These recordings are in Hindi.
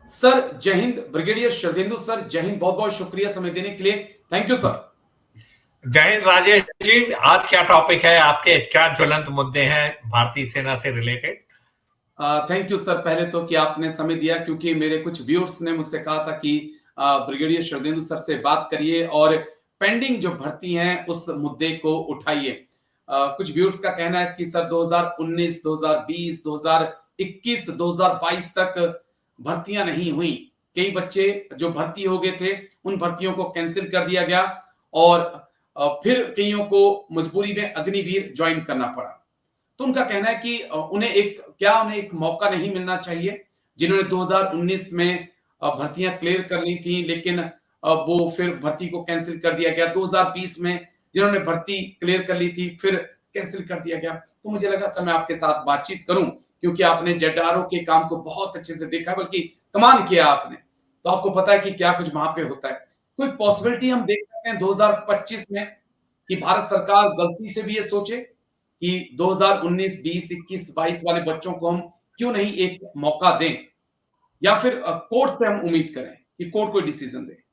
सर जय हिंद। ब्रिगेडियर शरदेंदु सर जय हिंद। बहुत बहुत शुक्रिया समय देने के लिए। Thank you sir. जय हिंद राजेश जी। आज क्या टॉपिक है आपके, क्या ज्वलंत मुद्दे हैं भारतीय सेना से रिलेटेड? थैंक यू सर पहले तो कि आपने समय दिया, क्योंकि मेरे कुछ व्यूअर्स ने मुझसे कहा था कि ब्रिगेडियर शरदेंदु सर से बात करिए और पेंडिंग जो भर्ती हैं उस मुद्दे को उठाइए। कुछ व्यूअर्स का कहना है कि सर 2019, 2020, 2021, 2022 तक भर्तियां नहीं हुई। कई बच्चे जो भर्ती हो गए थे उन भर्तियों को कैंसिल कर दिया गया और फिर कईयों को मजबूरी में अग्निवीर ज्वाइन करना पड़ा। तो उनका कहना है कि उन्हें एक मौका नहीं मिलना चाहिए। जिन्होंने 2019 में भर्तियां क्लियर कर ली थी, लेकिन वो फिर भर्ती को कैंसिल कर दिया गया। 2020 में जिन्होंने भर्ती क्लियर कर ली थी फिर कैंसिल कर दिया गया। तो मुझे लगा सर मैं आपके साथ बातचीत करूं, क्योंकि आपने जेडआरओ के काम को बहुत अच्छे से देखा, बल्कि कमान किया आपने, तो आपको पता है कि क्या कुछ वहां पे होता है। कोई पॉसिबिलिटी हम देख सकते हैं 2025 में कि भारत सरकार गलती से भी ये सोचे कि 2019, 20, 21, 22 वाले बच्चों को हम क्यों नहीं एक मौका दें, या फिर कोर्ट से हम उम्मीद करें कि कोर्ट कोई डिसीजन दे।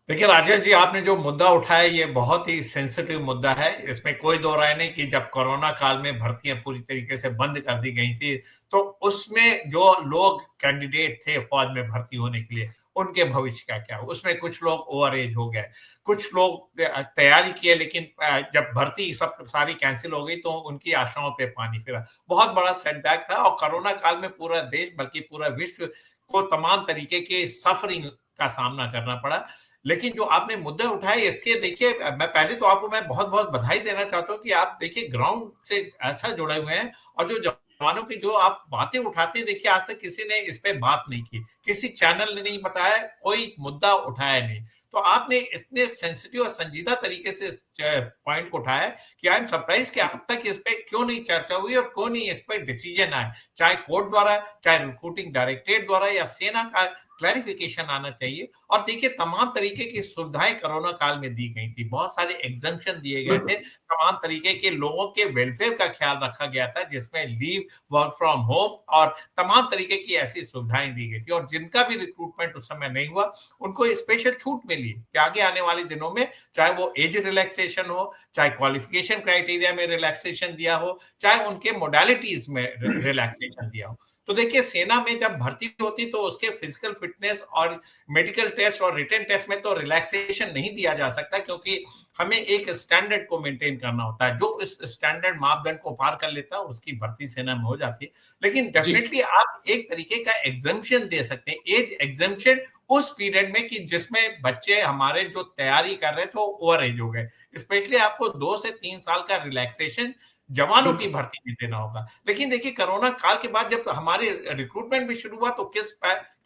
देखिए राजेश जी, आपने जो मुद्दा उठाया ये बहुत ही सेंसिटिव मुद्दा है। इसमें कोई दो राय नहीं कि जब कोरोना काल में भर्तियां पूरी तरीके से बंद कर दी गई थी, तो उसमें जो लोग कैंडिडेट थे फौज में भर्ती होने के लिए, उनके भविष्य का क्या हुआ? उसमें कुछ लोग ओवर एज हो गए, कुछ लोग तैयारी किए, लेकिन जब भर्ती सब सारी कैंसिल हो गई तो उनकी आशाओं पे पानी फिरा। बहुत बड़ा सेटबैक था और कोरोना काल में पूरा देश बल्कि पूरा विश्व को तमाम तरीके के सफरिंग का सामना करना पड़ा। लेकिन जो आपने मुद्दे उठाए इसके देखिए, मैं पहले तो आपको मैं बहुत बहुत बधाई देना चाहता हूँ कि आप देखिए ग्राउंड से ऐसा जुड़े हुए हैं। और जो जवानों की जो आप बातें उठाते हैं, देखिए आज तक किसी ने इस पे बात नहीं की, किसी चैनल ने नहीं बताया, कोई मुद्दा उठाया नहीं। तो आपने इतने सेंसिटिव और संजीदा तरीके से पॉइंट को उठाया कि आई एम सरप्राइज कि अब तक इस पे क्यों नहीं चर्चा हुई और क्यों नहीं इस पे डिसीजन आए, चाहे कोर्ट द्वारा, चाहे रिक्रूटिंग डायरेक्टरेट द्वारा या सेना का क्लैरिफिकेशन आना चाहिए। और देखिए तमाम तरीके की सुविधाएं कोरोना काल में दी गई थी, बहुत सारे एग्जम्पशन दिए गए थे, बिल्कुल। तमाम तरीके के लोगों के वेलफेयर का ख्याल रखा गया था, जिसमें लीव, वर्क फ्रॉम होम और तमाम तरीके की ऐसी सुविधाएं दी गई थी। और जिनका भी रिक्रूटमेंट उस समय नहीं हुआ उनको स्पेशल छूट मिली कि आगे आने वाले दिनों में चाहे वो एज रिलैक्सेशन हो, चाहे क्वालिफिकेशन क्राइटेरिया में रिलैक्सेशन दिया हो, चाहे उनके मोडालिटीज में रिलैक्सेशन दिया हो। तो देखिए सेना में जब भर्ती होती तो उसके फिजिकल फिटनेस और मेडिकल टेस्ट और रिटन टेस्ट में तो रिलैक्सेशन नहीं दिया जा सकता, क्योंकि हमें एक स्टैंडर्ड को मेंटेन करना होता है। जो इस स्टैंडर्ड मापदंड को पार कर लेता है उसकी भर्ती सेना में हो जाती है। लेकिन जी। डेफिनेटली आप एक तरीके का एग्जम्पशन दे सकते हैं, एज एग्जम्पशन, उस पीरियड में कि जिसमें बच्चे हमारे जो तैयारी कर रहे थे वो ओवर एज हो गए। स्पेशली आपको 2 से 3 साल का रिलैक्सेशन जवानों की बिल्कुल। भर्ती में देना होगा। लेकिन देखिए कोरोना काल के बाद जब हमारे रिक्रूटमेंट भी शुरू हुआ तो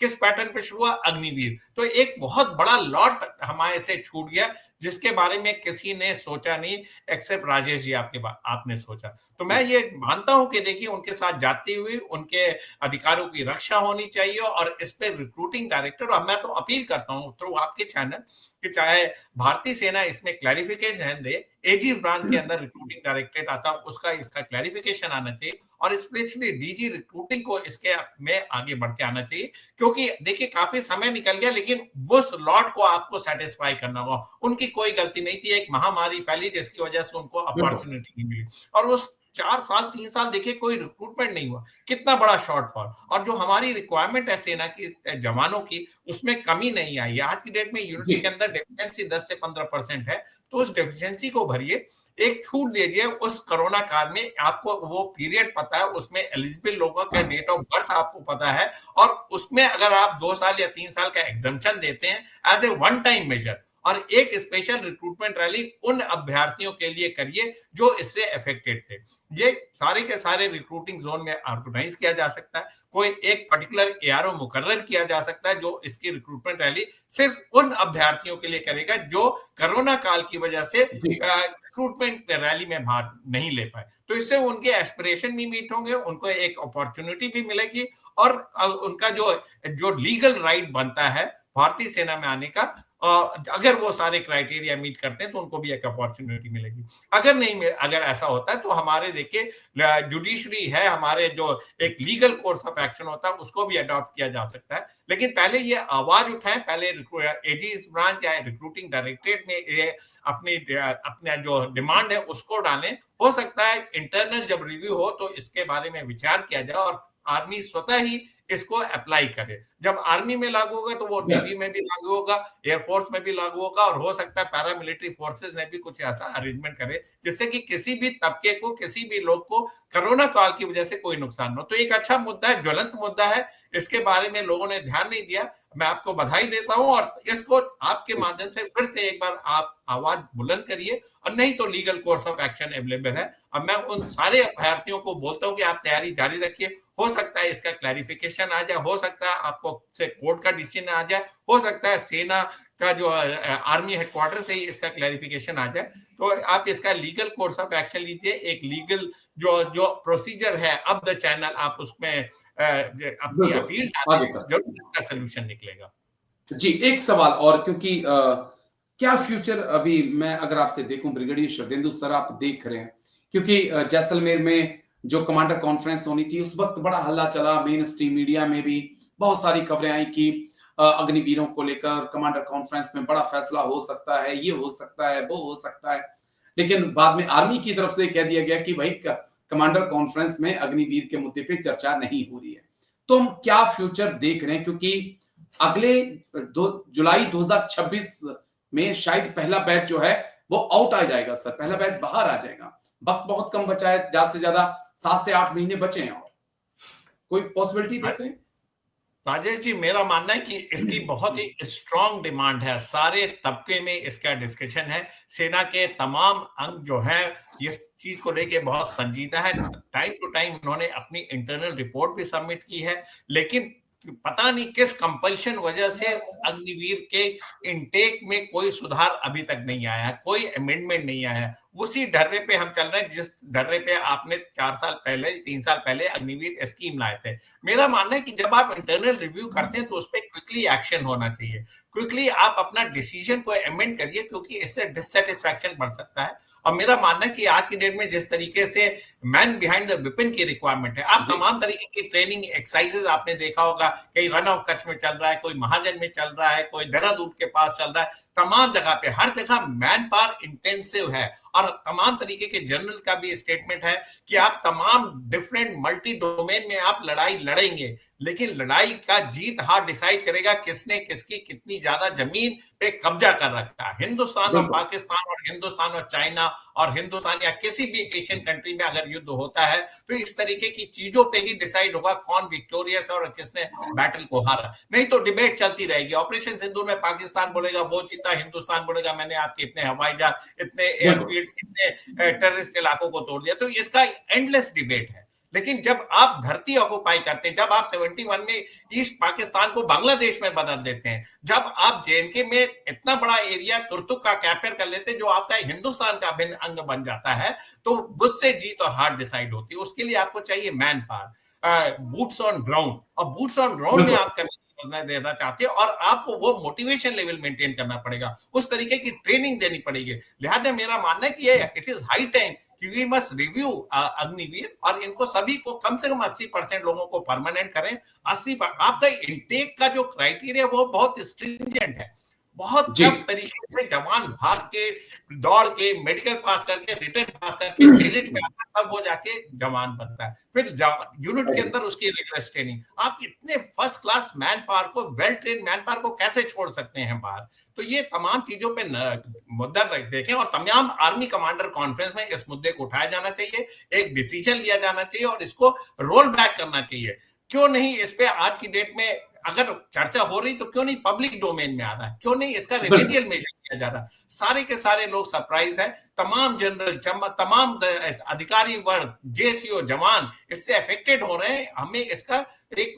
किस पैटर्न पे शुरू हुआ? अग्निवीर। तो एक बहुत बड़ा लॉट हमारे से छूट गया, जिसके बारे में किसी ने सोचा नहीं, एक्सेप्ट राजेश जी आपने सोचा। तो मैं ये मानता हूं कि देखिए उनके साथ जाती हुई उनके अधिकारों की रक्षा होनी चाहिए। और इस पे रिक्रूटिंग डायरेक्टर, और मैं तो अपील करता हूं थ्रू आपके चैनल कि चाहे भारतीय सेना इसमें क्लैरिफिकेशन दे, एजी ब्रांच के अंदर रिक्रूटिंग डायरेक्टरेट आता, उसका इसका क्लैरिफिकेशन आना चाहिए और स्पेशली डीजी रिक्रूटिंग को इसके में आगे बढ़ के आना चाहिए। क्योंकि देखिए काफी समय निकल गया, लेकिन उस लॉट को आपको सेटिस्फाई करना होगा। उनकी कोई गलती नहीं थी, एक महामारी फैली जिसकी वजह से उनको बिल्कुल। अपॉर्चुनिटी नहीं मिली। और उस 4 साल 3 साल देखिए कोई रिक्रूटमेंट नहीं हुआ, कितना बड़ा शॉर्टफॉल। और जो हमारी रिक्वायरमेंट है सेना की जवानों की, उसमें कमी नहीं आई है। आज की डेट में यूनिट जी। के अंदर डेफिशिएंसी 10 से 15% है। तो उस डेफिशिएंसी को भरिए, एक छूट दीजिए। उस कोरोना काल में आपको वो पीरियड पता है, उसमें एलिजिबल लोगों का डेट ऑफ बर्थ आपको पता है, और उसमें अगर आप 2 साल या 3 साल का एग्जामेशन देते हैं as a one time measure, और एक स्पेशल रिक्रूटमेंट रैली उन अभ्यर्थियों के लिए करिए जो इससे अफेक्टेड थे। ये सारे के सारे रिक्रूटिंग जोन में ऑर्गेनाइज किया जा सकता है। कोई एक पर्टिकुलर एआरओ मुकर्रर किया जा सकता है जो इसकी रिक्रूटमेंट रैली सिर्फ उन अभ्यर्थियों के लिए करेगा जो कोरोना काल की वजह से जी। रिक्रूटमेंट रैली में भाग नहीं ले पाए। तो इससे उनके एस्पिरेशन भी मीट होंगे, उनको एक अपॉर्चुनिटी भी मिलेगी, और उनका जो जो लीगल राइट बनता है भारतीय सेना में आने का, और अगर वो सारे क्राइटेरिया मीट करते हैं तो उनको भी एक अपॉर्चुनिटी मिलेगी। अगर नहीं, अगर ऐसा होता है तो हमारे देखिए जुडिशरी है, हमारे जो एक लीगल कोर्स ऑफ एक्शन होता है उसको भी अडॉप्ट किया जा सकता है। लेकिन पहले ये आवाज उठाएं, पहले एजीज ब्रांच या रिक्रूटिंग डायरेक्टरेट में ये अपना जो डिमांड है उसको डालें। हो सकता है इंटरनल जब रिव्यू हो तो इसके बारे में विचार किया जाए और आर्मी स्वतः ही इसको अप्लाई करे। जब आर्मी में लागू होगा तो वो नेवी में भी लागू होगा, एयरफोर्स में भी लागू होगा, और हो सकता है पैरामिलिट्री फोर्सेस ने भी कुछ ऐसा अरेंजमेंट करे जिससे कि किसी भी तबके को, किसी भी लोग को कोरोना काल की वजह से कोई नुकसान हो। तो एक अच्छा मुद्दा है, ज्वलंत मुद्दा है, इसके बारे में लोगों ने ध्यान नहीं दिया। मैं आपको बधाई देता हूं और इसको आपके माध्यम से फिर से एक बार आप आवाज बुलंद करिए, और नहीं तो legal course of action available है। अब मैं उन सारे अभ्यर्थियों को बोलता हूं कि आप तैयारी जारी रखिए। हो सकता है इसका क्लैरिफिकेशन आ जाए, हो सकता है आपको से कोर्ट का डिसीजन आ जाए, हो सकता है सेना का जो आर्मी हेडक्वार्टर से ही इसका क्लैरिफिकेशन आ जाए। तो आप इसका लीगल कोर्स ऑफ एक्शन लीजिए, एक लीगल जो जो प्रोसीजर है अब द चैनल, आप उसमें अपनी अपील डालें, जरूर इसका सोल्यूशन निकलेगा। जी, एक सवाल और, क्योंकि क्या फ्यूचर अभी मैं अगर आपसे देखूं ब्रिगेडियर शरदेंदु सर, आप देख रहे हैं, क्योंकि जैसलमेर में जो कमांडर कॉन्फ्रेंस होनी थी उस वक्त बड़ा हल्ला चला, मेन स्ट्रीम मीडिया में भी बहुत सारी खबरें आई कि अग्निवीरों को लेकर कमांडर कॉन्फ्रेंस में बड़ा फैसला हो सकता है, ये हो सकता है, वो हो सकता है। लेकिन बाद में आर्मी की तरफ से कह दिया गया कि भाई कमांडर कॉन्फ्रेंस में अग्निवीर के मुद्दे पे चर्चा नहीं हो रही है। तो हम क्या फ्यूचर देख रहे हैं, क्योंकि अगले जुलाई 2026 में शायद पहला बैच जो है वो आउट आ जाएगा सर, पहला बैच बाहर आ जाएगा। वक्त बहुत कम बचा है, ज्यादा से ज्यादा 7 से 8 महीने बचे हैं, और कोई पॉसिबिलिटी देख रहे हैं? राजेश जी, मेरा मानना है कि इसकी बहुत ही स्ट्रांग डिमांड है, सारे तबके में इसका डिस्कशन है। सेना के तमाम अंग जो है इस चीज को लेके बहुत संजीदा है। टाइम टू टाइम उन्होंने अपनी इंटरनल रिपोर्ट भी सबमिट की है, लेकिन पता नहीं किस कंपल्शन वजह से अग्निवीर के इनटेक में कोई सुधार अभी तक नहीं आया है, कोई अमेंडमेंट नहीं आया है। उसी ढर्रे पे हम चल रहे हैं जिस ढर्रे पे आपने 4 साल पहले, 3 साल पहले अग्निवीर स्कीम लाए थे। मेरा मानना है कि जब आप इंटरनल रिव्यू करते हैं तो उस पर क्विकली एक्शन होना चाहिए। क्विकली आप अपना डिसीजन को अमेंड करिए, क्योंकि इससे डिससेटिस्फैक्शन बढ़ सकता है। और मेरा मानना है कि आज की डेट में जिस तरीके से मैन बिहाइंड द वेपन की रिक्वायरमेंट है, आप तमाम तरीके की ट्रेनिंग एक्सरसाइजेज आपने देखा होगा, कहीं रन ऑफ कच्छ में चल रहा है, कोई महाजन में चल रहा है, कोई देहरादून के पास चल रहा है, तमाम जगह पे हर जगह मैन पावर इंटेंसिव है। और तमाम तरीके के जनरल का भी स्टेटमेंट है कि आप तमाम डिफरेंट मल्टी डोमेन में आप लड़ाई लड़ेंगे, लेकिन लड़ाई का जीत हार डिसाइड करेगा किसने किसकी कितनी ज्यादा जमीन पे कब्जा कर रखा है। हिंदुस्तान और पाकिस्तान, और हिंदुस्तान और चाइना, और हिंदुस्तान या किसी भी एशियन कंट्री में अगर युद्ध होता है तो इस तरीके की चीजों पे ही डिसाइड होगा कौन विक्टोरियस है और किसने बैटल को हारा। नहीं तो डिबेट चलती रहेगी। ऑपरेशन सिंदूर में पाकिस्तान बोलेगा वो जीता, हिंदुस्तान बोलेगा मैंने आपके इतने हवाई जहाज, इतने एयरफील्ड, इतने टेररिस्ट इलाकों को तोड़ दिया। तो इसका एंडलेस डिबेट है। लेकिन जब आप धरती ऑक्युपाई करते हैं, जब आप 71 में ईस्ट पाकिस्तान को बांग्लादेश में बदल देते हैं, जब आप जेएनके में इतना बड़ा एरिया तुर्तुक का कैप्चर कर लेते हैं जो आपका हिंदुस्तान का अभिन्न अंग बन जाता है, तो उससे जीत और हार डिसाइड होती है। उसके लिए आपको चाहिए man power, boots on ground. और बूट्स ऑन ग्राउंड में आप देना चाहते हैं, और आपको वो मोटिवेशन लेवल मेंटेन करना पड़ेगा, उस तरीके की ट्रेनिंग देनी पड़ेगी। लिहाजा मेरा मानना है कि इट इज हाई टाइम कि वी मस्ट रिव्यू अग्निवीर, और इनको सभी को कम से कम 80% लोगों को परमानेंट करें। 80% आपका इंटेक का जो क्राइटेरिया वो बहुत स्ट्रिंजेंट है, बहुत टफ तरीके से जवान भाग के, दौड़ के, मेडिकल पास करके, रिटर्न पास करके मेरिट में आता, तब वो जाके जवान बनता है। फिर यूनिट के अंदर उसकी रिग्रेस ट्रेनिंग। आप इतने फर्स्ट क्लास मैन पावर को, वेल ट्रेन मैन पावर को कैसे छोड़ सकते हैं बाहर? तो ये तमाम चीजों पे मुद्दा देखें, और तमाम आर्मी कमांडर कॉन्फ्रेंस में इस मुद्दे को उठाया जाना चाहिए, एक डिसीजन लिया जाना चाहिए और इसको रोल बैक करना चाहिए। क्यों नहीं इस पे आज की डेट में अगर चर्चा हो रही तो क्यों नहीं पब्लिक डोमेन में आ रहा है? क्यों नहीं इसका रेमेडियल मेजर किया जा रहा? सारे के सारे लोग सरप्राइज है। तमाम जनरल, तमाम अधिकारी वर्ग, जेसीओ, जवान इससे अफेक्टेड हो रहे हैं। हमें इसका एक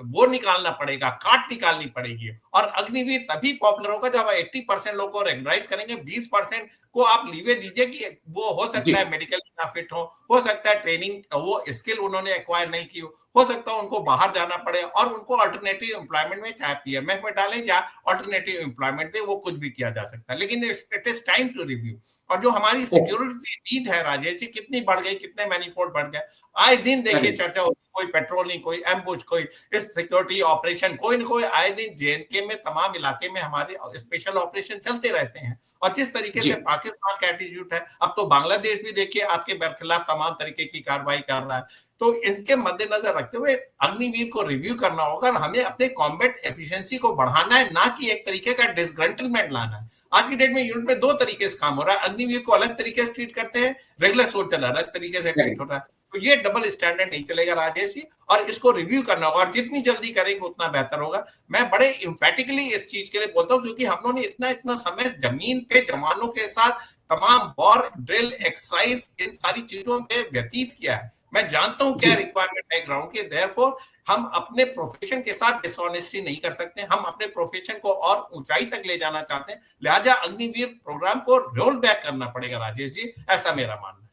वो निकालना पड़ेगा, काट निकालनी पड़ेगी। और अग्निवीर तभी पॉपुलर होगा जब 80% लोगों को रेकग्नाइज करेंगे, 20% को आप लीवे दीजिए कि वो हो सकता है मेडिकल ना फिट हो सकता है ट्रेनिंग वो स्किल उन्होंने एक्वायर नहीं की हो सकता है उनको बाहर जाना पड़े और उनको अल्टरनेटिव एम्प्लॉयमेंट में चाहे पीएमएफ में डालें या अल्टरनेटिव एम्प्लॉयमेंट दे वो कुछ भी किया जा सकता है लेकिन it is time to review और जो हमारी सिक्योरिटी नीड है राजेश जी कितनी बढ़ गई कितने मैनीफोल्ड बढ़ गए आए दिन देखिए चर्चा होती कोई पेट्रोलिंग कोई एम्बुश कोई इस सिक्योरिटी ऑपरेशन कोई ना कोई आए दिन जेएनके में तमाम इलाके में हमारे स्पेशल ऑपरेशन चलते रहते हैं और जिस तरीके से पाकिस्तान का एटीट्यूड है अब तो बांग्लादेश भी देखिए आपके बरखिलाफ तमाम तरीके की कार्रवाई कर रहा है तो इसके मद्देनजर रखते हुए अग्निवीर को रिव्यू करना होगा और हमें अपने कॉम्बैट एफिशिएंसी को बढ़ाना है ना कि एक तरीके का डिसग्रंटलमेंट लाना है आज की डेट में यूनिट में दो तरीके से काम हो रहा है अग्निवीर को अलग तरीके से ट्रीट करते हैं रेगुलर सोल्जर अलग तरीके से ट्रीट हो रहा है तो ये डबल स्टैंडर्ड नहीं चलेगा राजेश जी और इसको रिव्यू करना होगा और जितनी जल्दी करेंगे उतना बेहतर होगा मैं बड़े इम्फेटिकली इस चीज के लिए बोलता हूँ क्योंकि हम लोगों ने इतना इतना समय जमीन पे जवानों के साथ तमाम वॉर ड्रिल एक्सरसाइज इन सारी चीजों पे व्यतीत किया है मैं जानता हूं क्या रिक्वायरमेंट है ग्राउंड की देयरफॉर हम अपने प्रोफेशन के साथ डिसऑनेस्टी नहीं कर सकते हम अपने प्रोफेशन को और ऊंचाई तक ले जाना चाहते हैं लिहाजा अग्निवीर प्रोग्राम को रोल बैक करना पड़ेगा राजेश जी ऐसा मेरा मानना